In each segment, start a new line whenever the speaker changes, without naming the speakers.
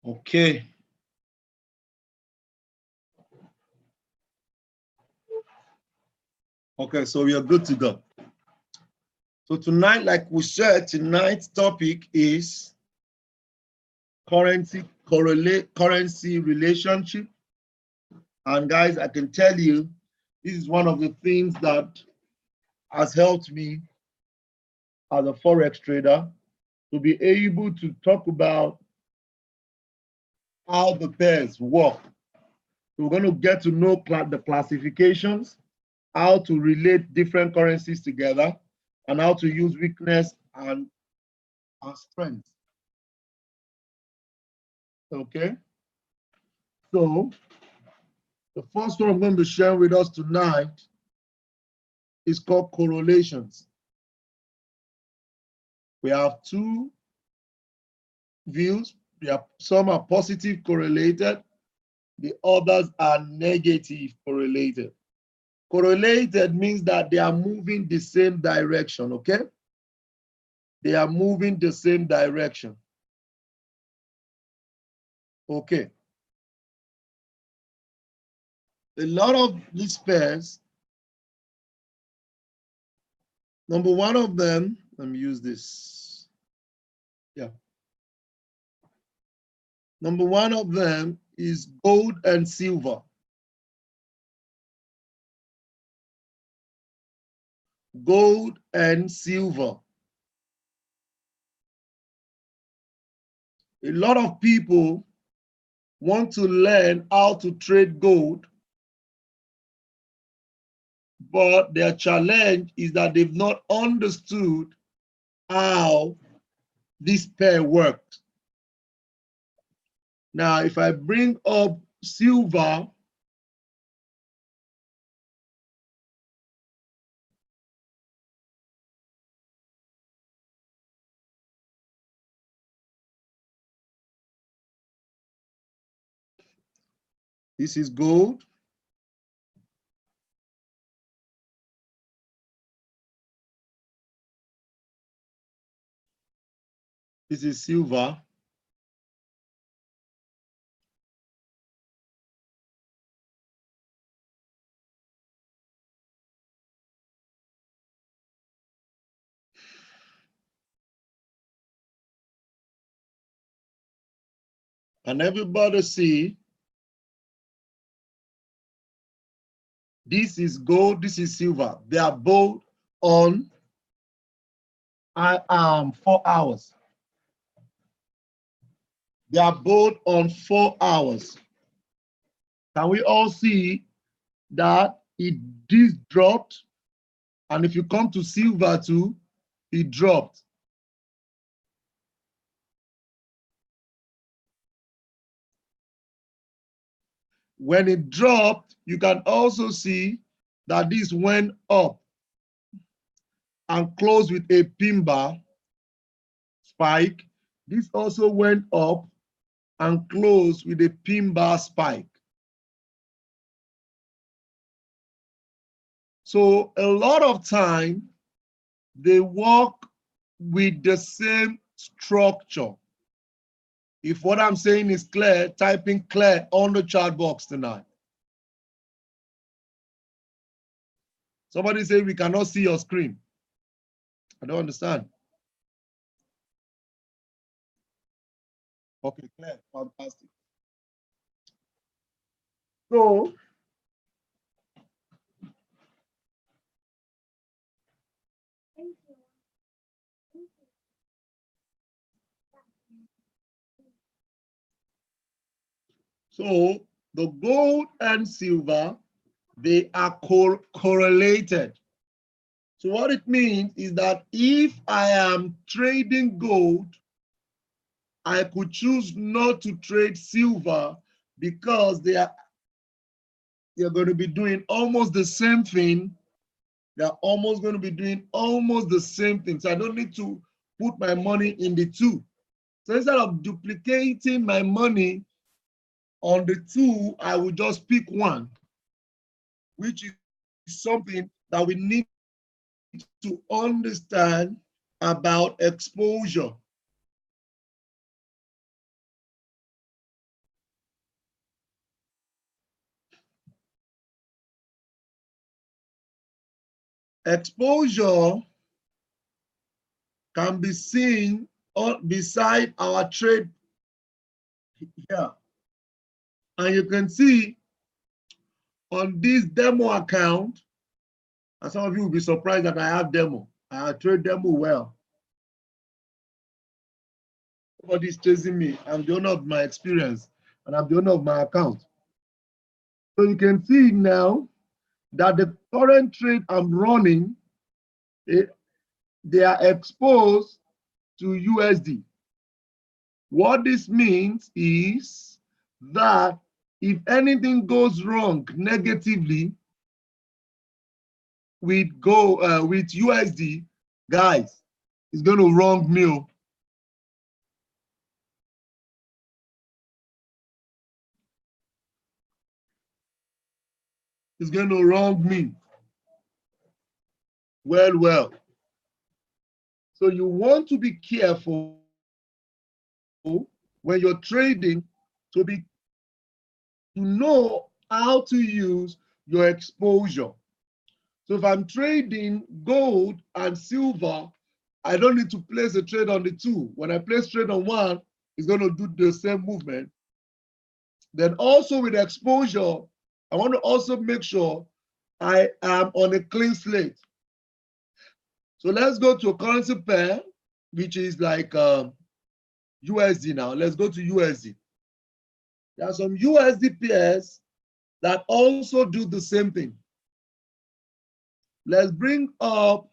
Okay. Okay, so we are good to go. So tonight, like we said, tonight's topic is currency relationship. And guys, I can tell you, this is one of the things that has helped me as a forex trader to be able to talk about how the pairs work. So we're going to get to know the classifications, how to relate different currencies together, and how to use weakness and strength. Okay? So the first one I'm going to share with us tonight is called correlations. We have two views. Some are positive correlated, the others are negative correlated. Correlated means that they are moving the same direction, okay? They are moving the same direction. Okay. A lot of these pairs, number one of them, let me use this. Yeah. Number one of them is gold and silver. Gold and silver. A lot of people want to learn how to trade gold, but their challenge is that they've not understood how this pair works. Now, if I bring up silver, this is gold. This is silver. And everybody see, this is gold, this is silver. They are both on 4 hours. They are both on 4 hours. Can we all see that this dropped? And if you come to silver too, it dropped. When it dropped, you can also see that this went up and closed with a pin bar spike. This also went up and closed with a pin bar spike. So a lot of time, they work with the same structure. If what I'm saying is clear, type in clear on the chat box tonight. Somebody say we cannot see your screen. I don't understand. Okay, clear, fantastic. So, the gold and silver, they are correlated. So what it means is that if I am trading gold, I could choose not to trade silver because they're going to be doing almost the same thing. They're almost going to be doing almost the same thing. So I don't need to put my money in the two. So instead of duplicating my money on the two, I will just pick one, which is something that we need to understand about exposure. Exposure can be seen beside our trade here. And you can see on this demo account, and some of you will be surprised that I have demo. I trade demo well. Nobody's chasing me. I'm the owner of my experience and I'm the owner of my account. So you can see now that the current trade I'm running, they are exposed to USD. What this means is that if anything goes wrong negatively with USD, guys, it's going to wrong me. It's going to wrong me. Well. So you want to be careful when you're trading to know how to use your exposure. So if I'm trading gold and silver, I don't need to place a trade on the two. When I place trade on one, it's going to do the same movement. Then also with exposure, I want to also make sure I am on a clean slate. So let's go to a currency pair, which is like USD now. Let's go to USD. There are some USD pairs that also do the same thing. Let's bring up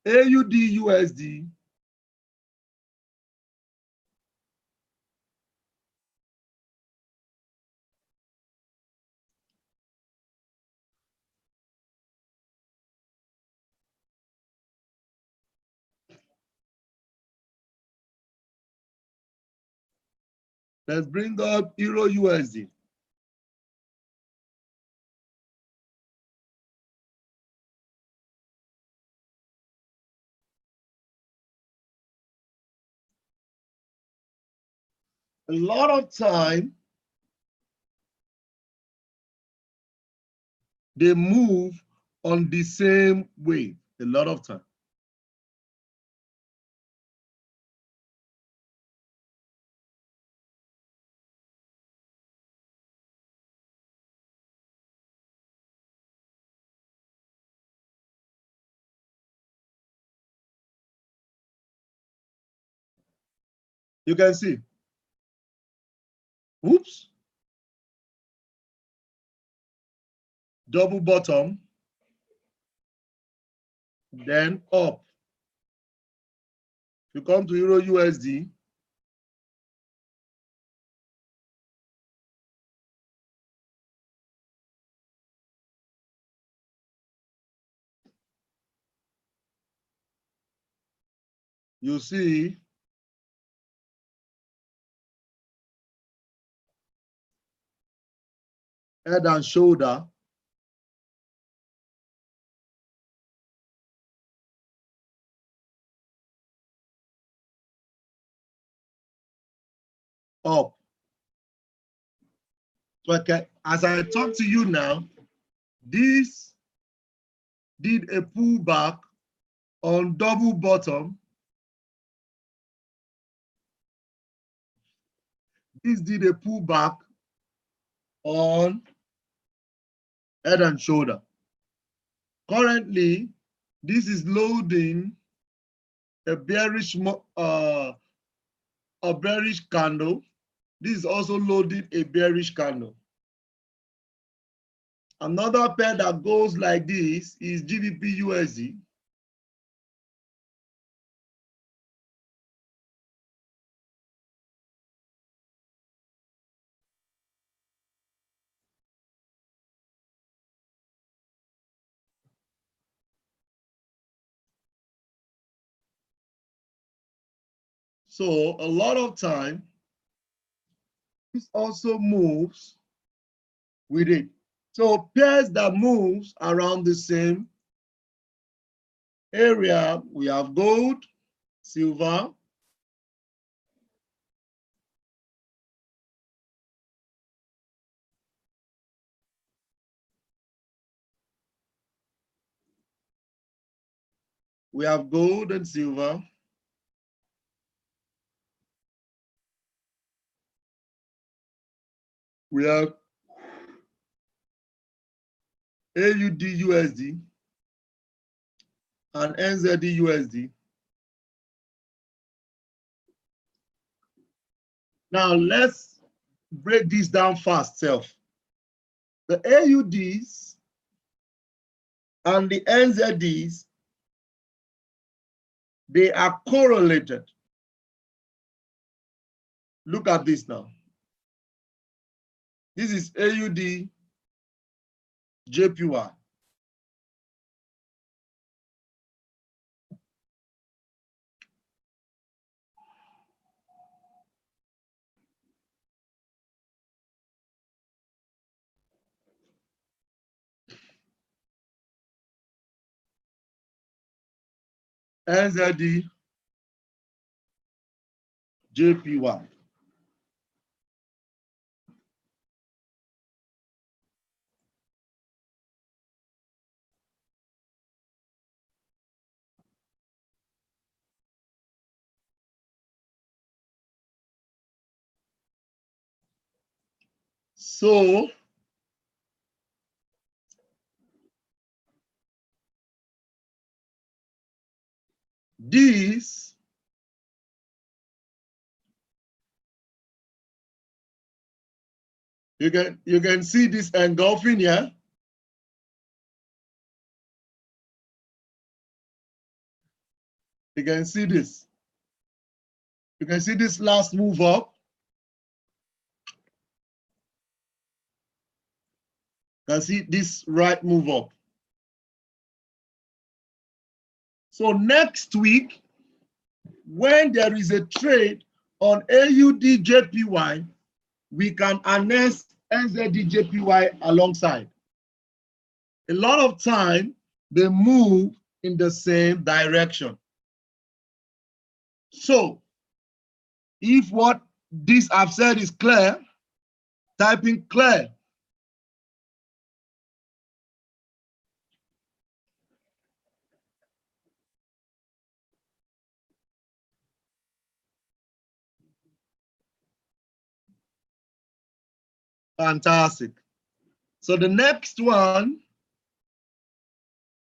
AUD USD. Let's bring up Euro USD. A lot of time, they move on the same wave. A lot of time. You can see. Oops. Double bottom, then up. You come to Euro USD. You see head and shoulder. Up. So okay, as I talk to you now, this did a pullback on double bottom. This did a pullback on head and shoulder. Currently, this is loading a bearish candle. This is also loading a bearish candle. Another pair that goes like this is GBP USD. So a lot of time, this also moves with it. So pairs that moves around the same area, we have gold, silver, We have gold and silver. We have AUD USD and NZD USD. Now let's break this down fast, self. The AUDs and the NZDs, they are correlated. Look at this now. This is AUD JPY. NZD JPY. So these you can see this engulfing here. You can see this. You can see this last move up. You can see this right move up. So next week, when there is a trade on AUD JPY, we can harness NZD JPY alongside. A lot of time, they move in the same direction. So if what this I've said is clear, type in clear. Fantastic. So the next one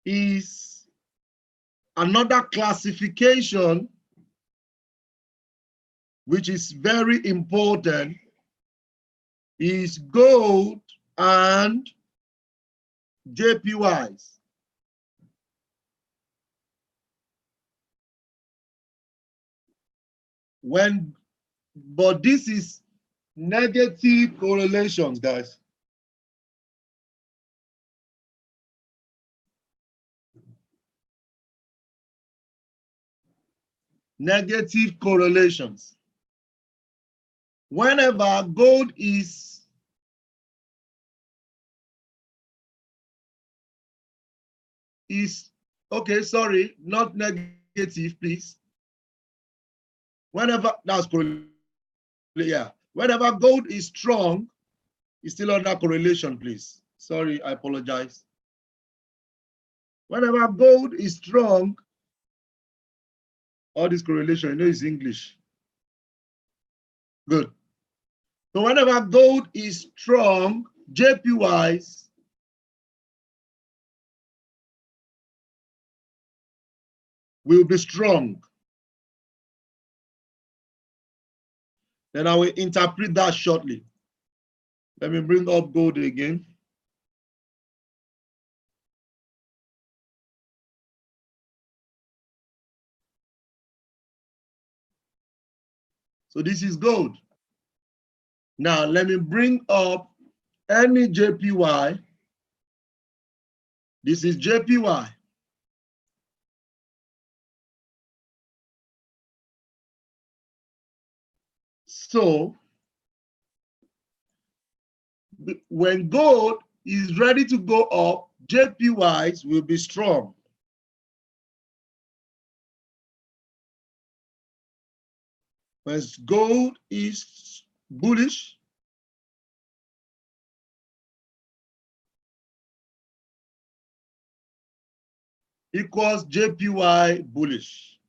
is another classification which is very important, is gold and JPYs. But this is negative correlations, guys. Negative correlations. Whenever gold is okay, sorry, not negative, please. Whenever that's correlation, yeah. Whenever gold is strong, it's still under correlation, please. Sorry, I apologize. Whenever gold is strong, all this correlation, you know, is English. Good. So whenever gold is strong, JPYs will be strong. Then I will interpret that shortly. Let me bring up gold again. So this is gold. Now let me bring up any JPY. This is JPY. So when gold is ready to go up, JPYs will be strong. When gold is bullish, equals JPY bullish.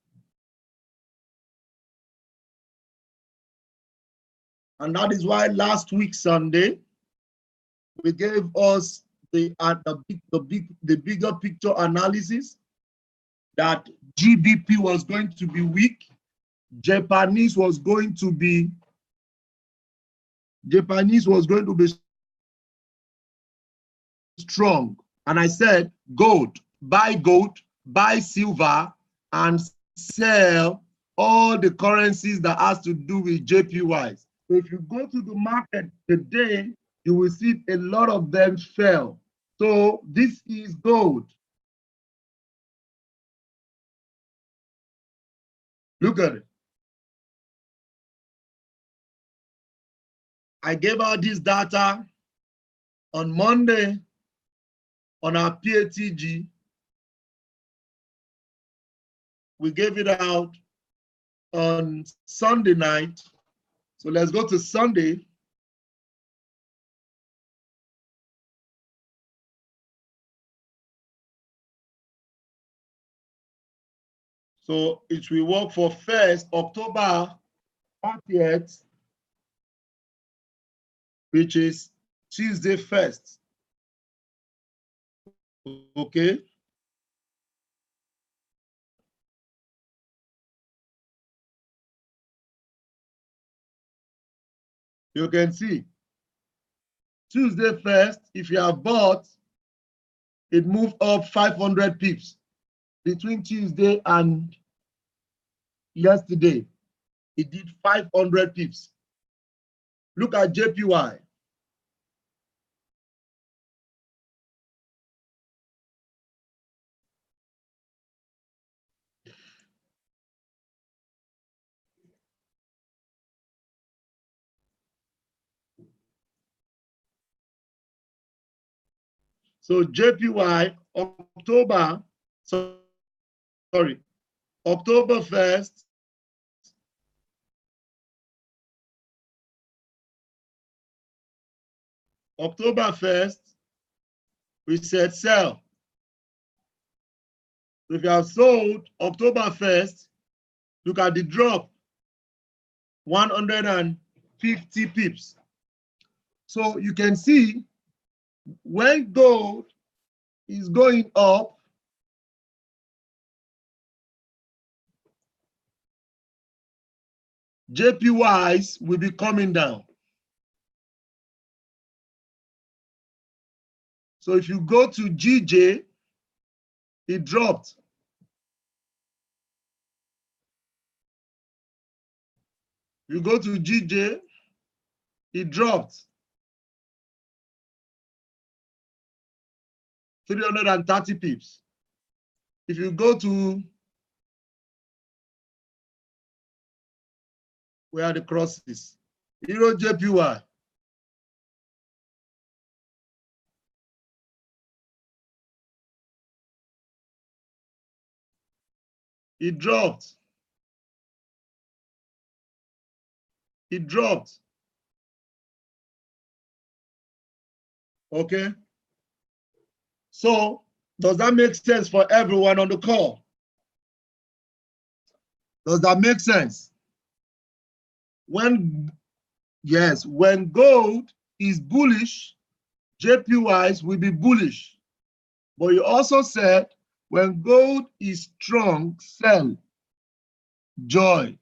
And that is why last week, Sunday, we gave us the bigger picture analysis that GBP was going to be weak, Japanese was going to be strong. And I said, gold, buy silver, and sell all the currencies that has to do with JPYs. So if you go to the market today, you will see a lot of them fell. So this is gold. Look at it. I gave out this data on Monday on our PATG. We gave it out on Sunday night. So let's go to Sunday. So it will work for first October 30th, which is Tuesday 1st. Okay. You can see Tuesday 1st, if you have bought, it moved up 500 pips between Tuesday and yesterday. It did 500 pips. Look at JPY. So JPY, October 1st, October 1st, we said sell. So if you have sold October 1st, look at the drop, 150 pips. So you can see when gold is going up, JPYs will be coming down. So if you go to GJ, it dropped. You go to GJ, it dropped 330 pips. If you go to, where are the crosses? Euro JPY. It dropped. It dropped. Okay. So does that make sense for everyone on the call? Does that make sense? Yes, when gold is bullish, JPYs will be bullish. But you also said when gold is strong, sell. Joy.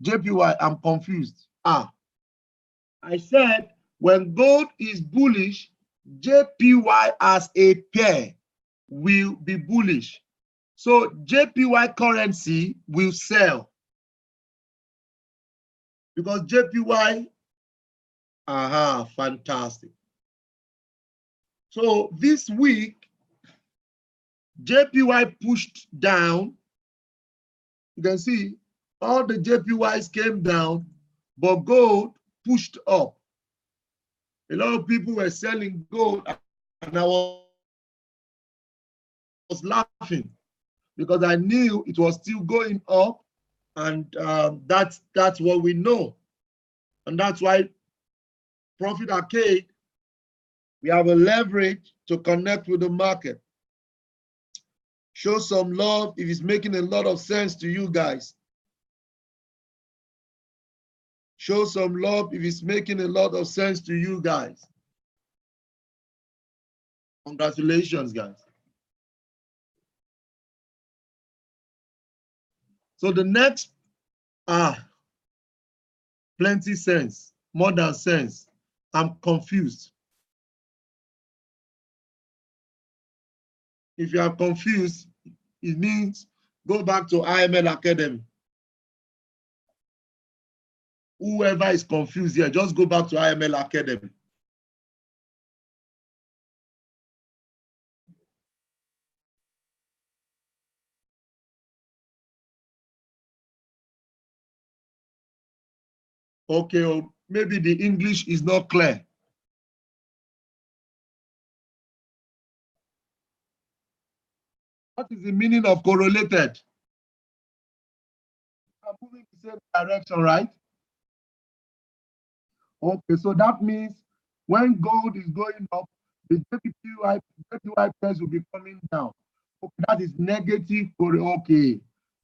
JPY, I'm confused. I said when gold is bullish, JPY as a pair will be bullish. So JPY currency will sell because JPY, fantastic. So this week, JPY pushed down. You can see all the JPYs came down, but gold pushed up. A lot of people were selling gold, and I was laughing because I knew it was still going up, and that's what we know. And that's why Profit Arcade, we have a leverage to connect with the market. Show some love if it's making a lot of sense to you guys. Show some love if it's making a lot of sense to you guys. Congratulations, guys. So the next, plenty sense, more than sense. I'm confused. If you are confused, it means go back to IML Academy. Whoever is confused here, just go back to IML Academy. Okay, or maybe the English is not clear. What is the meaning of correlated? I'm moving the same direction, right? Okay, so that means when gold is going up, the JPY price will be coming down. Okay, that is negative. Okay,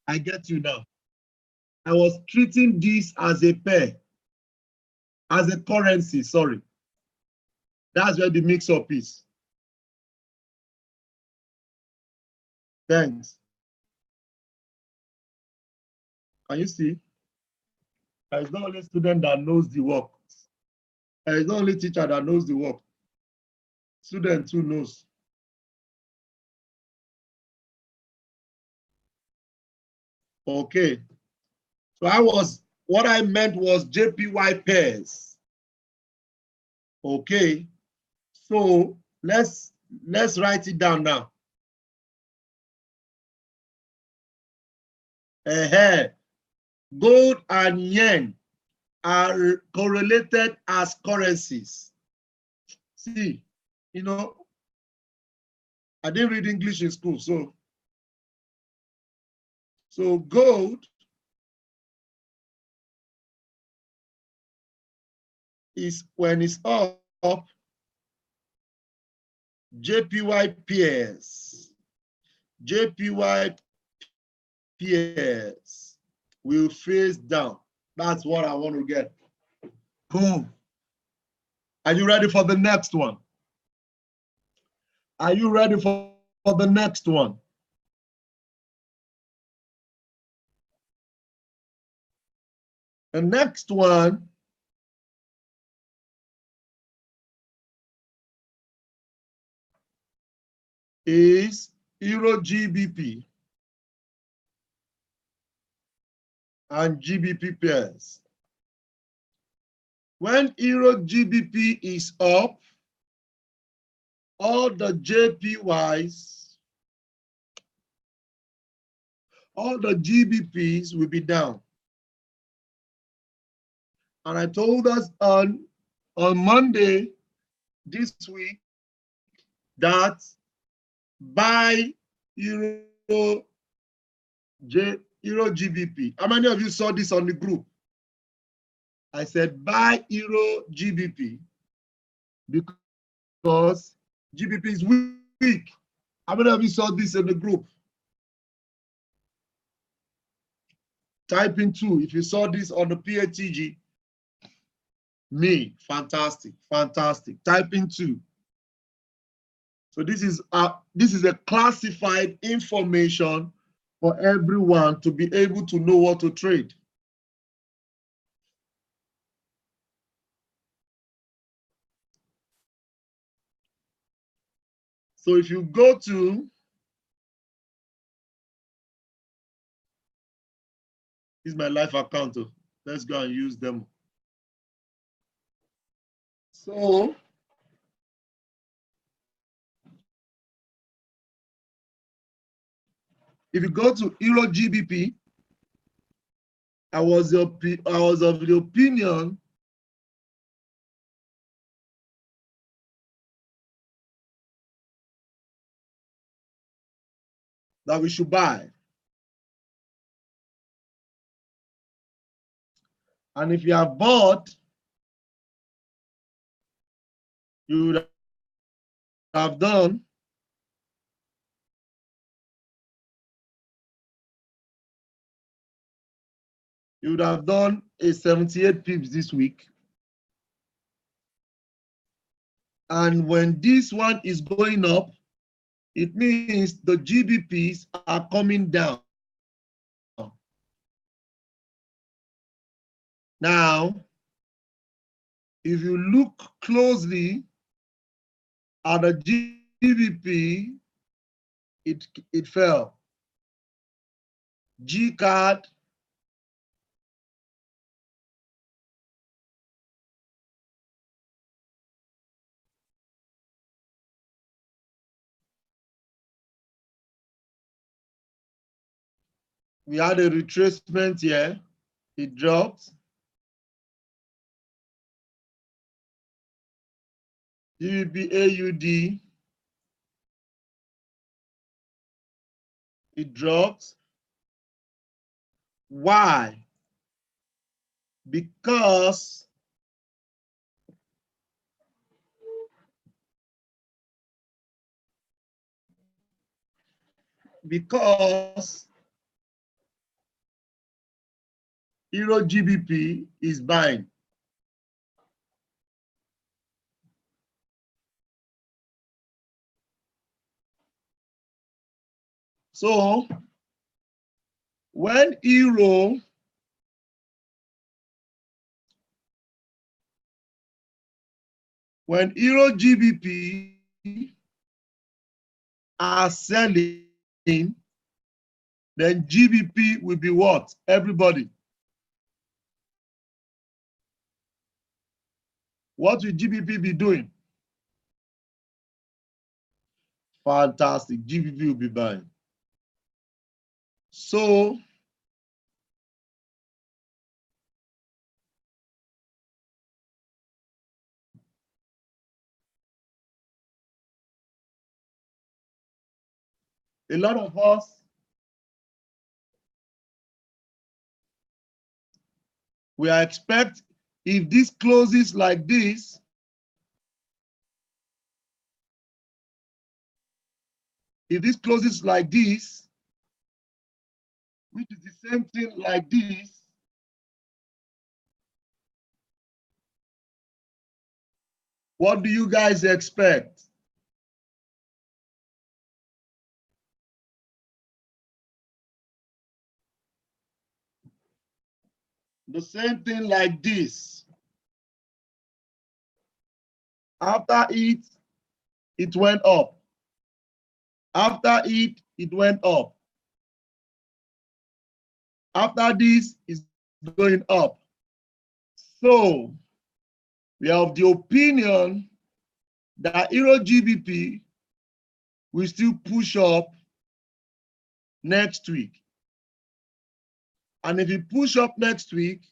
I get you now. I was treating this as a pair, as a currency, sorry. That's where the mix-up is. Thanks. Can you see? There is not only student that knows the work. There is not only teacher that knows the work. Student too knows. Okay. So what I meant was JPY pairs. Okay. So let's write it down now. Gold and yen are correlated as currencies. See, you know, I didn't read English in school, so gold is when it's up, JPY pairs will face down. That's what I want to get. Boom. Are you ready for the next one? Are you ready for the next one? The next one is Euro GBP and GBP pairs. When Euro GBP is up, all the JPYs, all the GBPs will be down. And I told us on Monday this week that buy Euro GBP. How many of you saw this on the group? I said buy Euro GBP because GBP is weak. How many of you saw this in the group? Type in 2 if you saw this on the PATG. Me, fantastic, fantastic. Type in 2. So this is a classified information for everyone to be able to know what to trade. So if you go to this is my live account. Let's go and use them. So if you go to Euro GBP, I was of the opinion that we should buy. And if you have bought, you would have done You would have done a 78 pips this week. And when this one is going up, it means the GBPs are coming down. Now, if you look closely at the GBP, it fell. G card, we had a retracement here. It dropped. GBP AUD, it dropped. Why? Because Euro GBP is buying. So when Euro GBP are selling, then GBP will be what? Everybody. What will GBP be doing? Fantastic. GBP will be buying. So a lot of us we expect, if this closes like this, which is the same thing like this, what do you guys expect? The same thing like this. After it went up. After it went up. After this, it's going up. So we have the opinion that Euro GBP will still push up next week. And if it push up next week,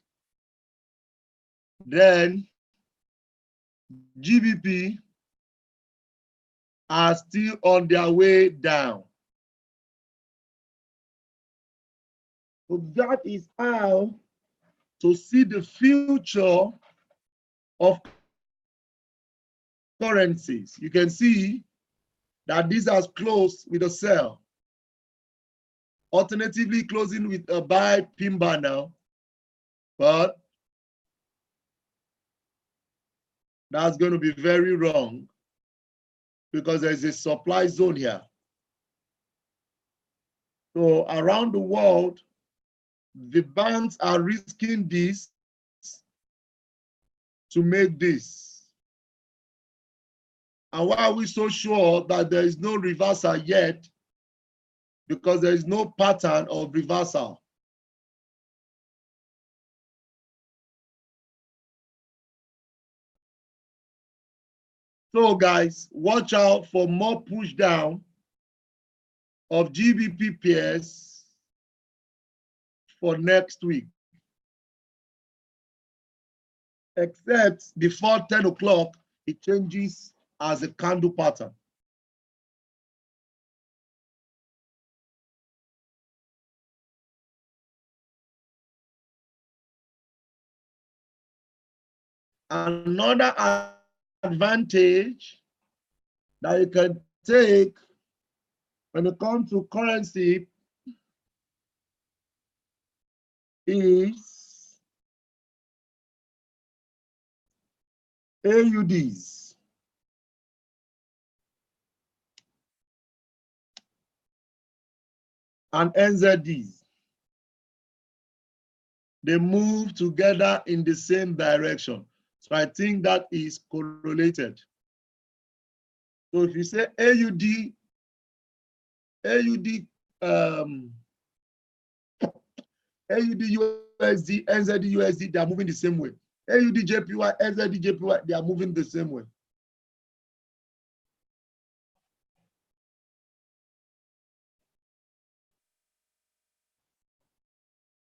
then GBP are still on their way down. So that is how to see the future of currencies. You can see that this has closed with a sell. Alternatively, closing with a buy pin bar now, but that's going to be very wrong because there's a supply zone here. So around the world, the banks are risking this to make this. And why are we so sure that there is no reversal yet? Because there is no pattern of reversal. So guys, watch out for more push down of GBP pairs for next week. Except before 10 o'clock, it changes as a candle pattern. Another advantage that you can take when it comes to currency is AUDs. And NZDs. They move together in the same direction. So I think that is correlated. So if you say AUD, USD, NZD, USD, they are moving the same way. AUD, JPY, NZD, JPY, they are moving the same way.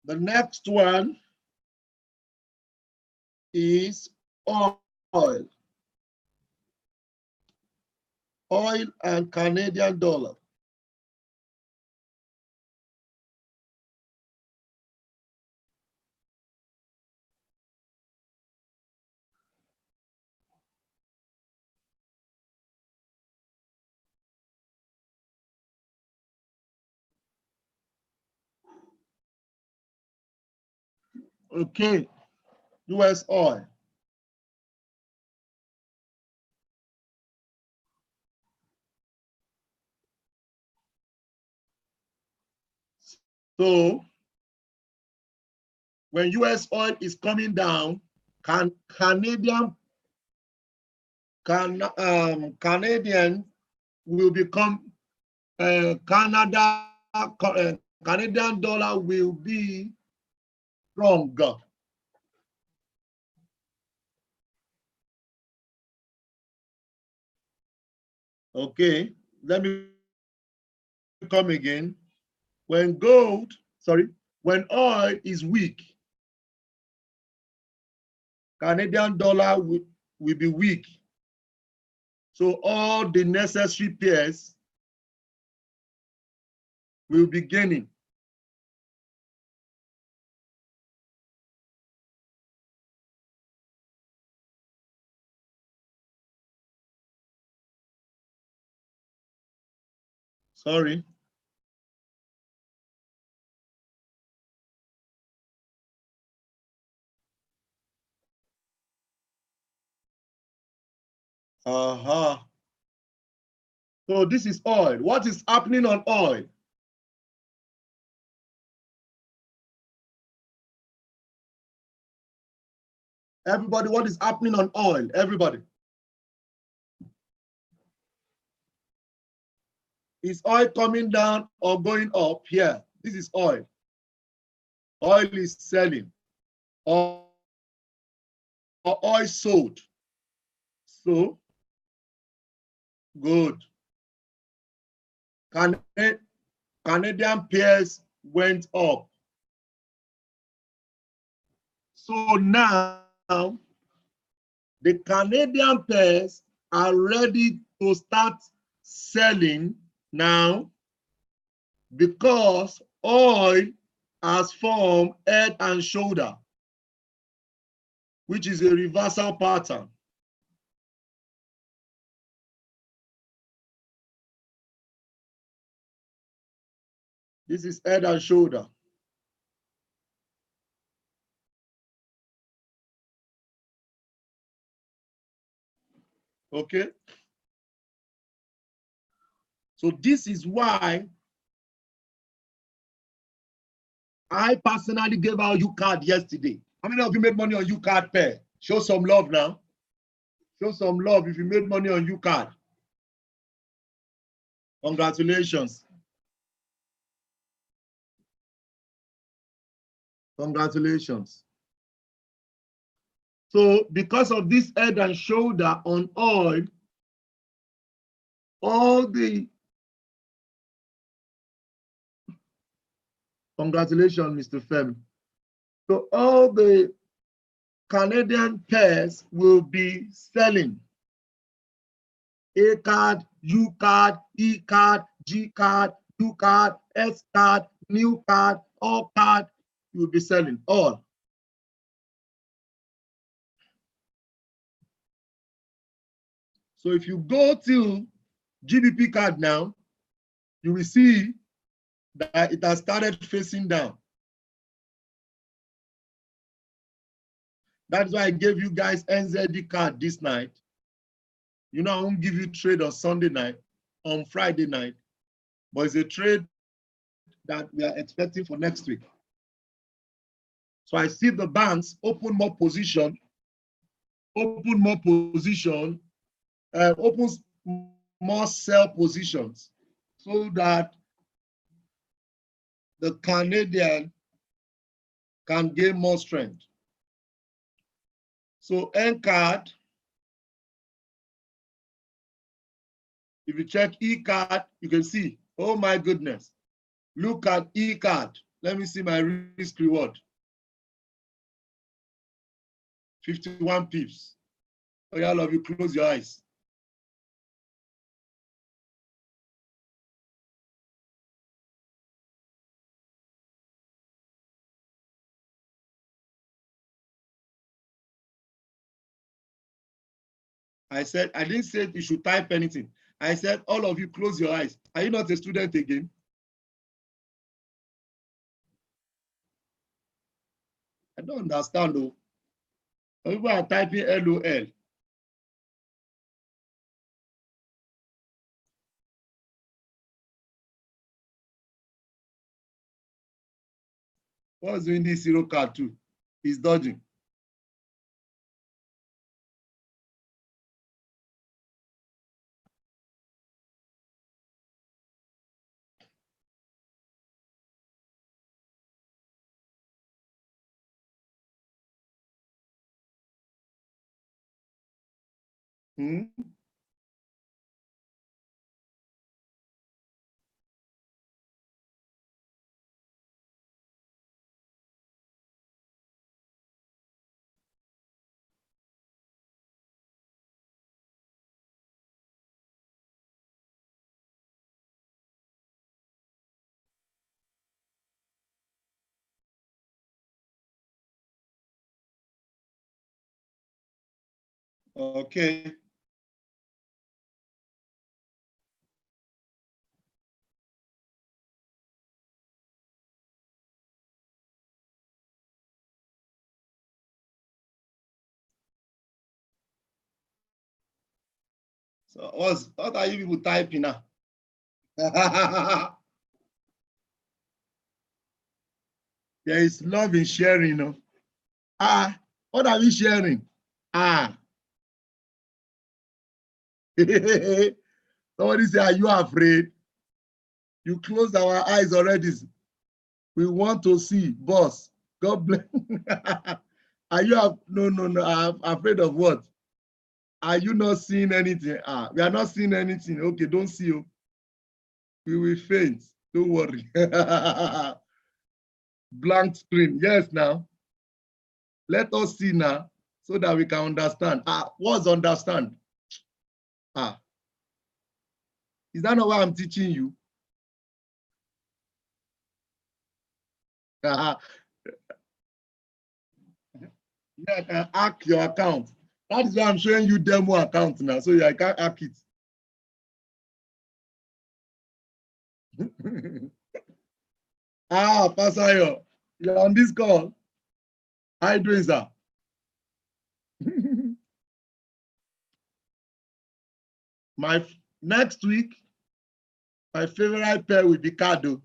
The next one is oil. Oil and Canadian dollar. Okay, US oil. So when US oil is coming down, Canadian will become Canadian dollar will be stronger. Okay, let me come again. When when oil is weak, Canadian dollar will be weak. So all the necessary pairs will be gaining. Sorry. So this is oil. What is happening on oil? Everybody, what is happening on oil? Everybody. Is oil coming down or going up? Here, this is oil. Oil is selling. Or oil sold. So, good. Canadian pairs went up. So now, the Canadian pairs are ready to start selling now because oil has formed head and shoulder, which is a reversal pattern. This is head and shoulder. Okay. So this is why I personally gave out U-card yesterday. How many of you made money on U-card pair? Show some love now. Show some love if you made money on U-card. Congratulations. Congratulations. So because of this head and shoulder on oil, all the congratulations, Mr. Femi. So all the Canadian pairs will be selling. A card, U card, E card, G card, U card, S card, new card, all card, you will be selling all. So if you go to GBP card now, you will see that it has started facing down. That's why I gave you guys NZD card this night. You know, I won't give you trade on Sunday night, on Friday night, but it's a trade that we are expecting for next week. So I see the banks open more position, opens more sell positions so that the Canadian can gain more strength. So N-card, if you check E-card, you can see, oh my goodness, look at E-card. Let me see my risk reward. 51 pips. Oh, all of you, close your eyes. I said, I didn't say you should type anything. I said, all of you, close your eyes. Are you not a student again? I don't understand, though. People are typing LOL. What's doing this zero card too? He's dodging. Hmm? Okay. So what are you people typing now? There is love in sharing, you know. What are we sharing? Somebody say, are you afraid? You closed our eyes already. We want to see, boss. God bless. Are you no, I'm afraid of what? Are you not seeing anything? We are not seeing anything. Okay, don't see you. We will faint. Don't worry. Blank screen. Yes, now. Let us see now so that we can understand. What's understand? Is that not what I'm teaching you? Yeah, can hack your account. That is why I'm showing you demo account now, so I can't hack it. Pasayo, you're on this call. How you doing, sir? Next week, my favorite pair will be Cardo.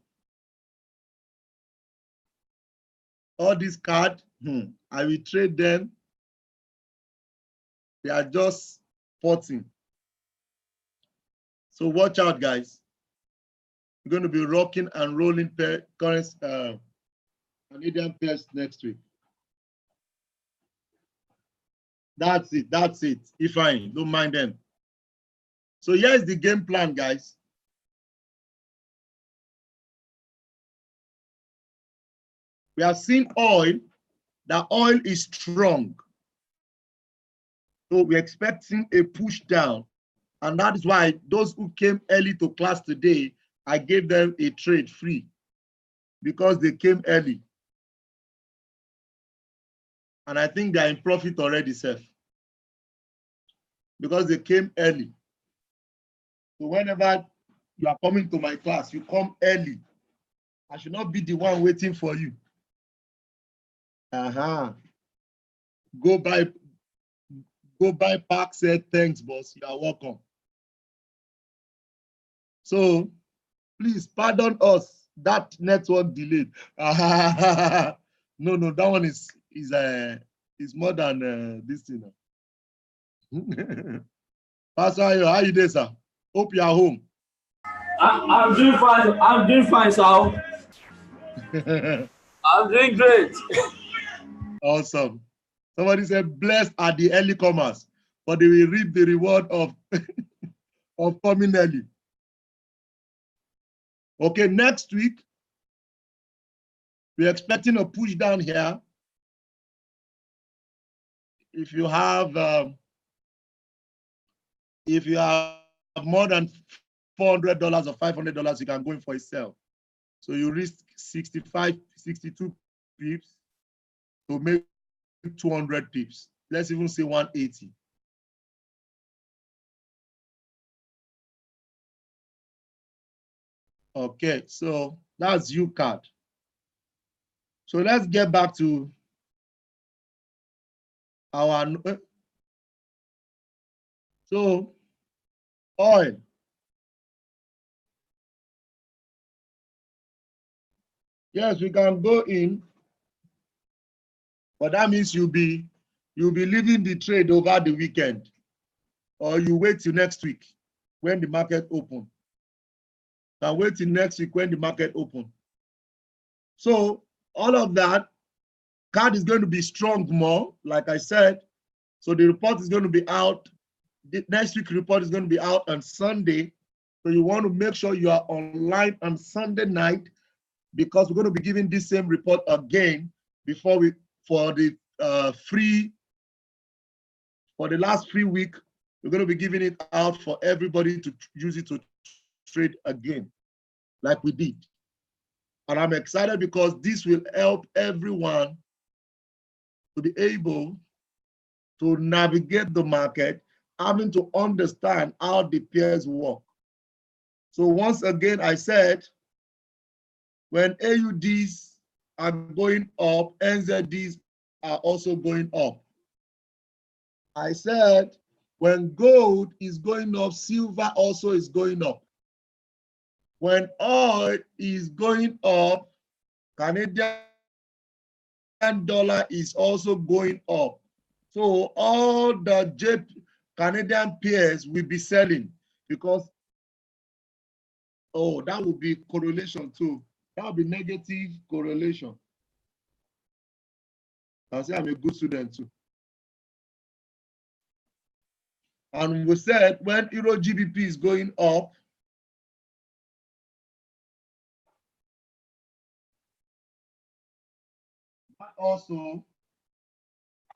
All these cards, I will trade them. They are just potting. So watch out, guys. We're going to be rocking and rolling current Canadian pairs next week. That's it. That's it. If I don't mind them. So here's the game plan, guys. We have seen oil. The oil is strong. So we're expecting a push down. And that is why those who came early to class today, I gave them a trade free because they came early. And I think they're in profit already, Seth, because they came early. So whenever you are coming to my class, you come early. I should not be the one waiting for you. Go by Park said, thanks, boss. You are welcome. So please pardon us that network delay. No, that one is more than this thing. Pastor, how are you there, sir? Hope you are home.
I'm doing fine. I'm doing fine, Sal. I'm doing great.
Awesome. Somebody said, blessed are the early comers, for they will reap the reward of, of coming early. Okay, next week, we're expecting a push down here. If you have more than $400 or $500, you can go in for a sell. So you risk 65, 62 pips to make 200 pips. Let's even say 180. Okay, so that's UCAD. So let's get back to our, so oil. Yes, we can go in, but that means you'll be leaving the trade over the weekend, or you wait till next week when the market open. Now wait till next week when the market open. So all of that, CAD is going to be strong more, like I said. So the report is going to be out. The next week report is going to be out on Sunday. So you want to make sure you are online on Sunday night, because we're going to be giving this same report again for the last free week. We're going to be giving it out for everybody to use it to trade again, like we did. And I'm excited because this will help everyone to be able to navigate the market, having to understand how the pairs work. So once again, I said, when AUDs are going up, NZDs are also going up. I said, when gold is going up, silver also is going up. When oil is going up, Canadian dollar is also going up. So all the Canadian pairs will be selling, because, oh, that would be correlation too. That would be negative correlation. I'll say I'm a good student too. And we said when Euro GBP is going up, also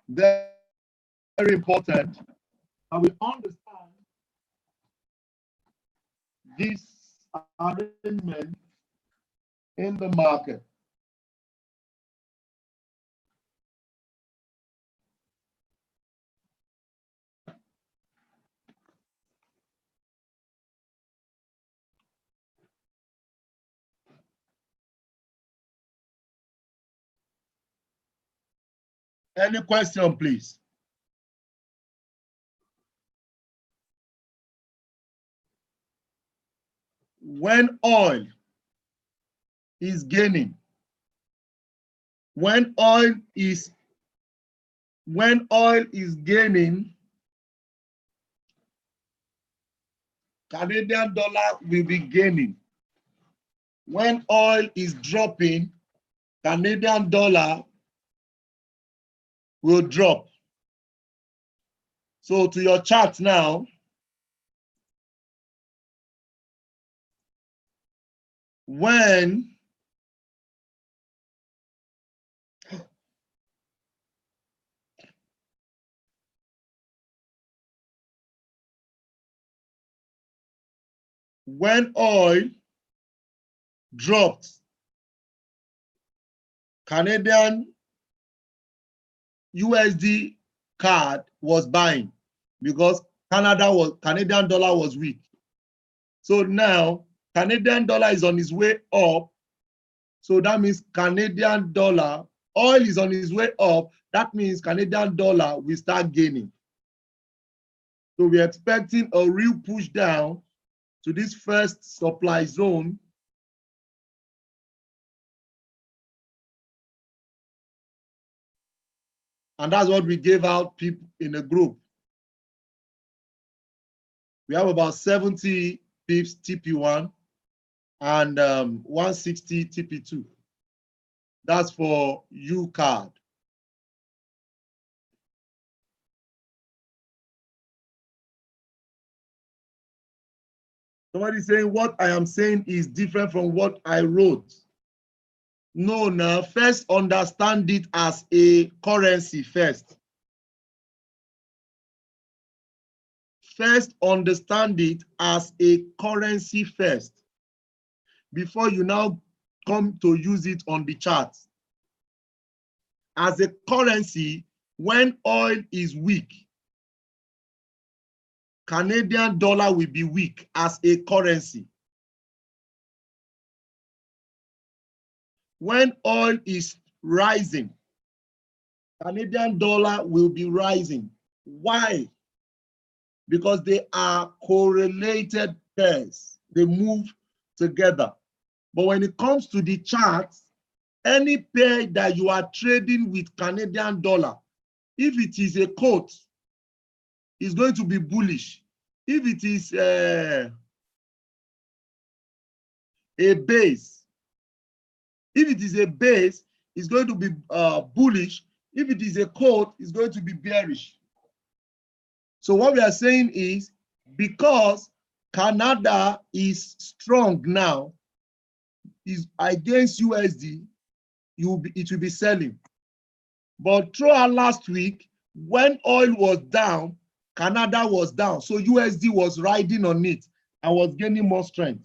very, very important, and we understand this arrangement in the market. Any question, please? When oil is gaining, when oil is gaining, Canadian dollar will be gaining. When oil is dropping, Canadian dollar will drop. So to your chart now, when oil dropped, Canadian USD card was buying, because Canadian dollar was weak. So now Canadian dollar is on its way up. So that means Canadian dollar oil is on its way up, that means Canadian dollar will start gaining. So we're expecting a real push down to this first supply zone. And that's what we gave out people in the group. We have about 70 pips TP1 and 160 TP2. That's for U card. Somebody saying what I am saying is different from what I wrote. No, now first understand it as a currency first. First understand it as a currency first before you now come to use it on the chart. As a currency, when oil is weak, Canadian dollar will be weak as a currency. When oil is rising, Canadian dollar will be rising. Why? Because they are correlated pairs. They move together. But when it comes to the charts, any pair that you are trading with Canadian dollar, if it is a quote, it's going to be bullish. If it is a base, it's going to be bullish. If it is a quote, it's going to be bearish. So what we are saying is, because Canada is strong now, is against USD, it will be selling. But throughout last week, when oil was down, Canada was down. So USD was riding on it and was gaining more strength.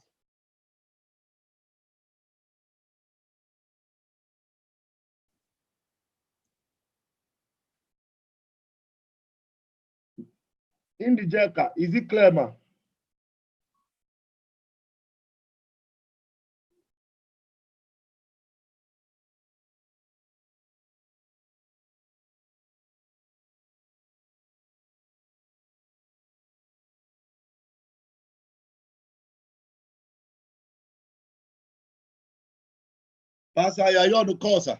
In the Jeka, is it clear, ma? Pastor, are you on the call, sir?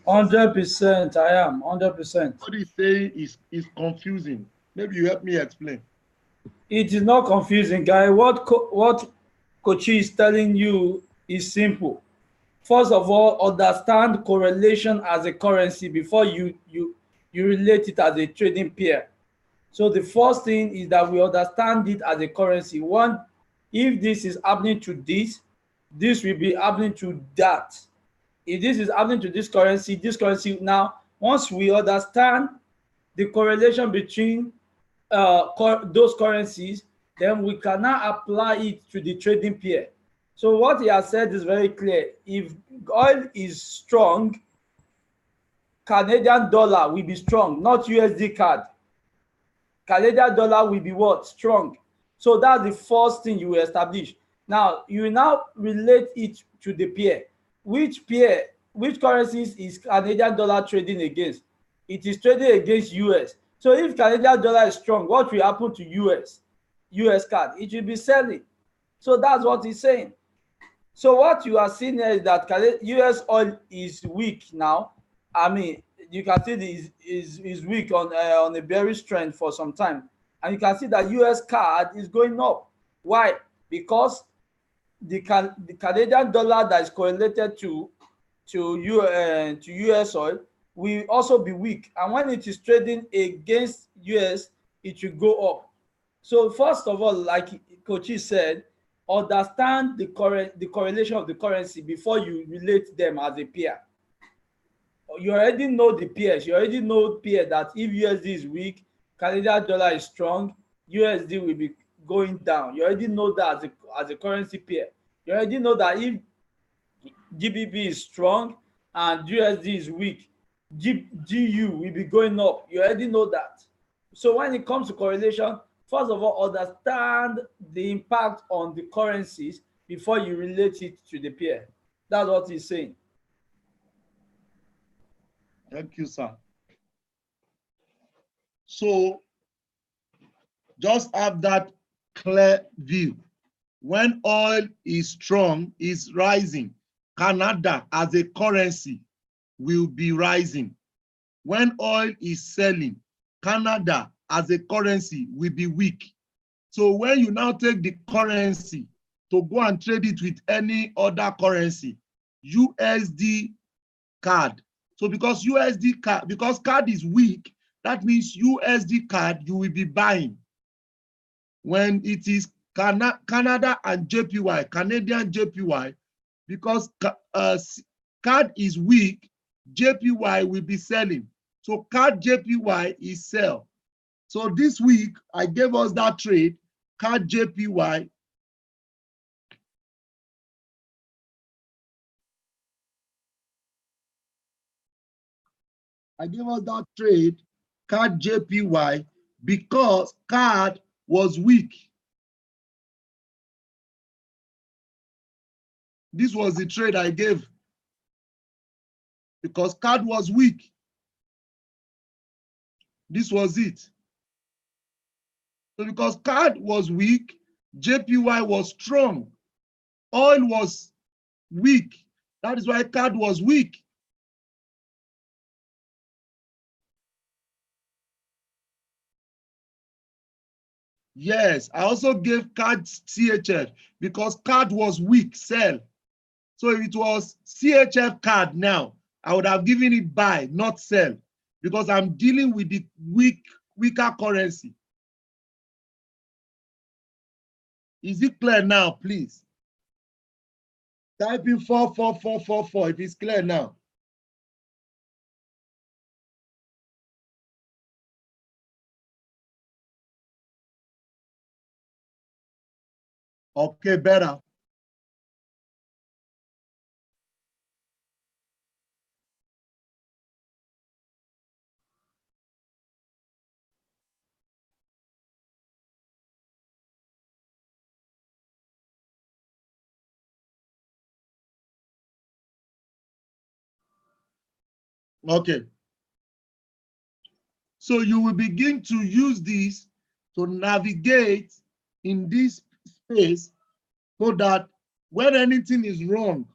100%, I am 100%.
What he's saying is confusing. Maybe you help me explain.
It is not confusing, guy. What Kochi is telling you is simple. First of all, understand correlation as a currency before you relate it as a trading pair. So the first thing is that we understand it as a currency. One, if this is happening to this will be happening to that. If this is happening to this currency now, once we understand the correlation between those currencies, then we can now apply it to the trading pair. So what he has said is very clear. If oil is strong, Canadian dollar will be strong, not USD card. Canadian dollar will be what? Strong. So that's the first thing you will establish. Now, you will now relate it to the pair. Which currencies is Canadian dollar trading against? It is trading against US. So if Canadian dollar is strong, what will happen to US card? It will be selling. So that's what he's saying. So what you are seeing here is that US oil is weak now. I mean, you can see this is weak on a bearish trend for some time, and you can see that US card is going up. Why? Because the Canadian dollar that is correlated to US oil will also be weak, and when it is trading against US, it will go up. So first of all, like Kochi said, understand the correlation of the currency before you relate them as a pair. You already know the pairs. You already know pair that if USD is weak, Canadian dollar is strong, USD will be going down. You already know that as a currency pair. You already know that if GBP is strong and USD is weak, GU will be going up. You already know that. So when it comes to correlation, first of all, understand the impact on the currencies before you relate it to the pair. That's what he's saying.
Thank you, sir. So just have that clear view. When oil is strong, is rising, Canada as a currency will be rising. When oil is selling, Canada as a currency will be weak. So when you now take the currency to go and trade it with any other currency, USD card. So because USD card, because card is weak, that means USD card you will be buying. When it is Canada and JPY, Canadian JPY, because card is weak, JPY will be selling. So card JPY is sell. So this week, I gave us that trade, card JPY. I gave us that trade, card JPY, because card was weak. This was the trade I gave because card was weak. This was it. So because card was weak, JPY was strong. Oil was weak. That is why card was weak. Yes, I also gave card CHF because card was weak, sell. So if it was CHF card now, I would have given it buy, not sell, because I'm dealing with the weaker currency. Is it clear now, please? Type in 44444 if it's clear now. Okay, better. Okay. So you will begin to use this to navigate in this space so that when anything is wrong,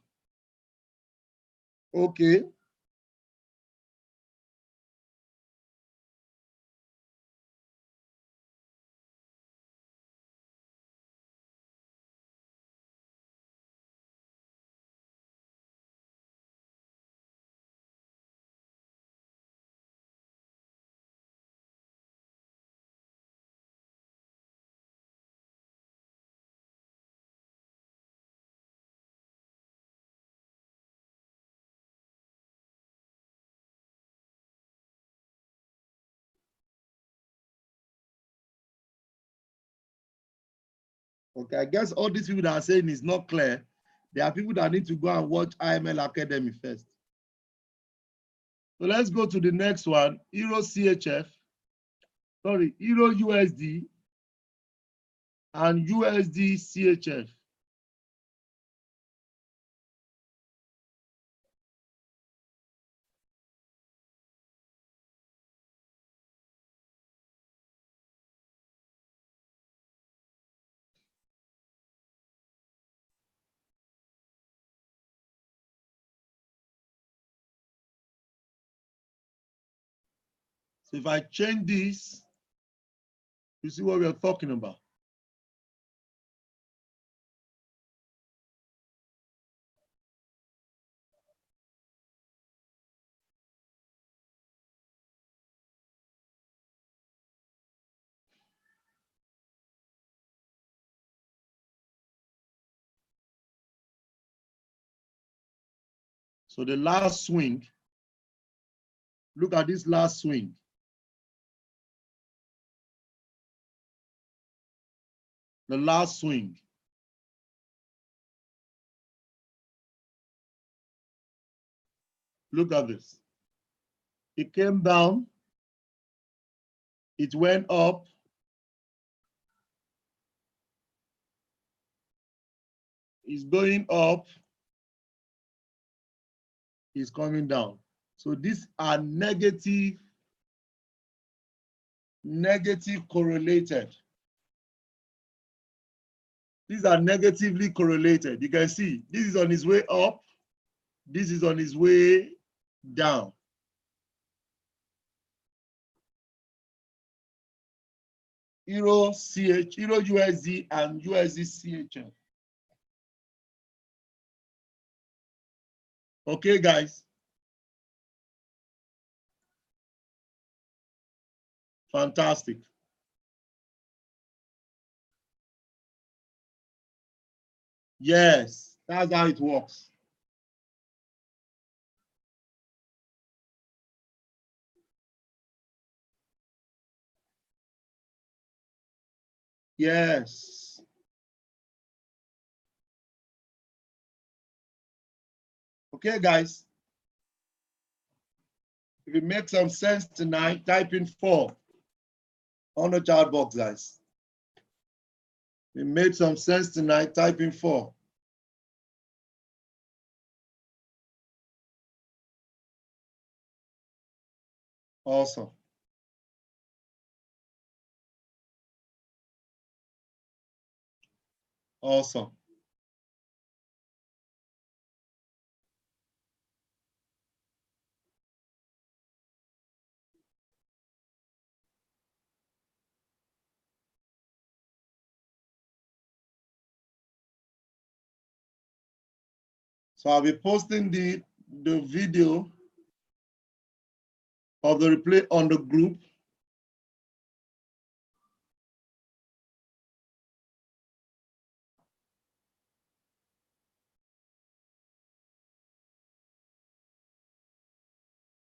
okay, okay, I guess all these people that are saying is not clear. There are people that need to go and watch IML Academy first. So let's go to the next one, Euro CHF, sorry, Euro USD and USD CHF. So if I change this, you see what we are talking about. So the last swing, look at this last swing. The last swing. Look at this. It came down, it went up, is going up, is coming down. So these are negative correlated. These are negatively correlated. You can see this is on its way up, this is on its way down. Euro USD and USD CHF. Okay, guys. Fantastic. Yes, that's how it works. Yes. Okay, guys. If it makes some sense tonight, type in 4 on the chat box, guys. If it made some sense tonight, type in 4. Awesome. Awesome. So I'll be posting the video of the replay on the group.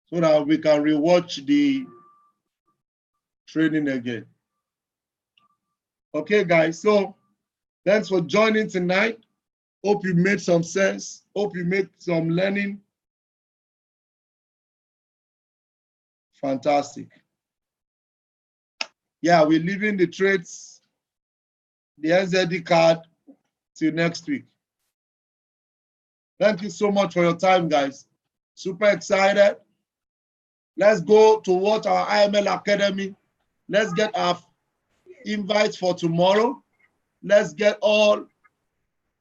So that we can rewatch the training again. Okay, guys, so thanks for joining tonight. Hope you made some sense. Hope you made some learning. Fantastic. Yeah, we're leaving the trades, the NZD card till next week. Thank you so much for your time, guys. Super excited. Let's go to watch our IML Academy. Let's get our invites for tomorrow. Let's get all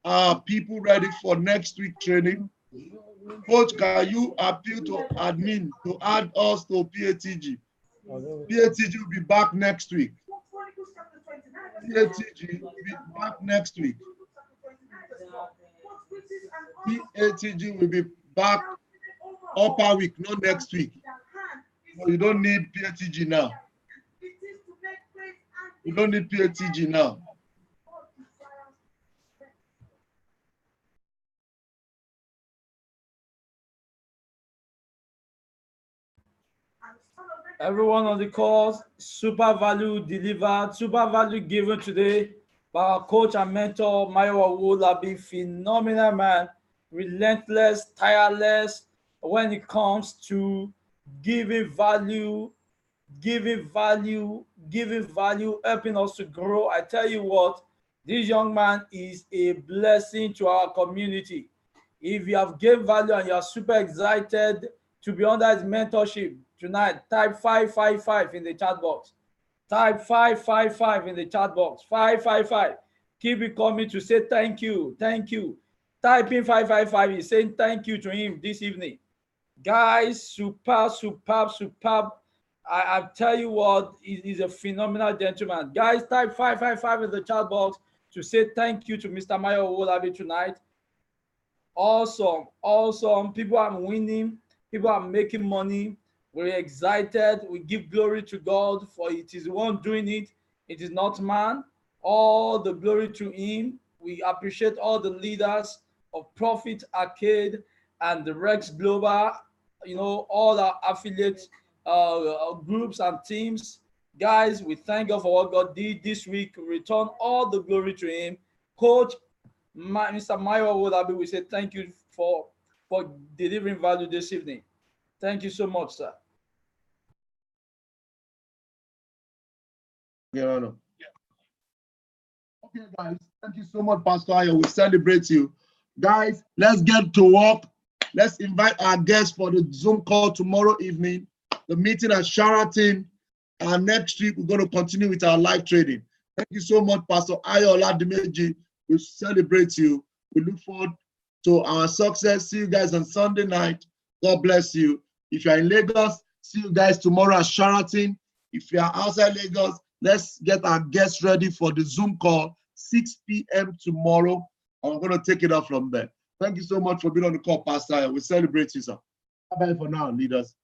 our people ready for next week training. Coach, can you appeal to admin to add us to PATG? PATG will be back next week. PATG will be back next week. PATG will be back upper week, not next week. So you don't need PATG now. You don't need PATG now.
Everyone on the call, super value delivered, super value given today by our coach and mentor, Mayo Wolabi. Phenomenal man, relentless, tireless when it comes to giving value, helping us to grow. I tell you what, this young man is a blessing to our community. If you have gained value and you are super excited to be under his mentorship tonight, type 555 in the chat box. Type 555 in the chat box. 555. Keep it coming to say thank you. Thank you. Type in 555 is saying thank you to him this evening. Guys, superb. I tell you what, he's a phenomenal gentleman. Guys, type 555 in the chat box to say thank you to Mr. Mayo Wolabi tonight. Awesome. People are winning. People are making money. We're excited. We give glory to God, for it is the one doing it. It is not man. All the glory to him. We appreciate all the leaders of Profit Arcade and the Rex Global, all our affiliate groups and teams. Guys, we thank God for what God did this week. Return all the glory to him. Coach Mr. Mayo Wolabi, we say thank you for delivering value this evening. Thank you so much, sir.
Yeah, no. Okay, guys. Thank you so much, Pastor Ayo. We celebrate you. Guys, let's get to work. Let's invite our guests for the Zoom call tomorrow evening. The meeting at Sheraton. And next week, we're going to continue with our live trading. Thank you so much, Pastor Ayo Oladimeji. We celebrate you. We look forward to our success. See you guys on Sunday night. God bless you. If you're in Lagos, see you guys tomorrow at Sheraton. If you are outside Lagos, let's get our guests ready for the Zoom call, 6 p.m. tomorrow. I'm going to take it off from there. Thank you so much for being on the call, Pastor. We celebrate you, sir. Bye-bye for now, leaders.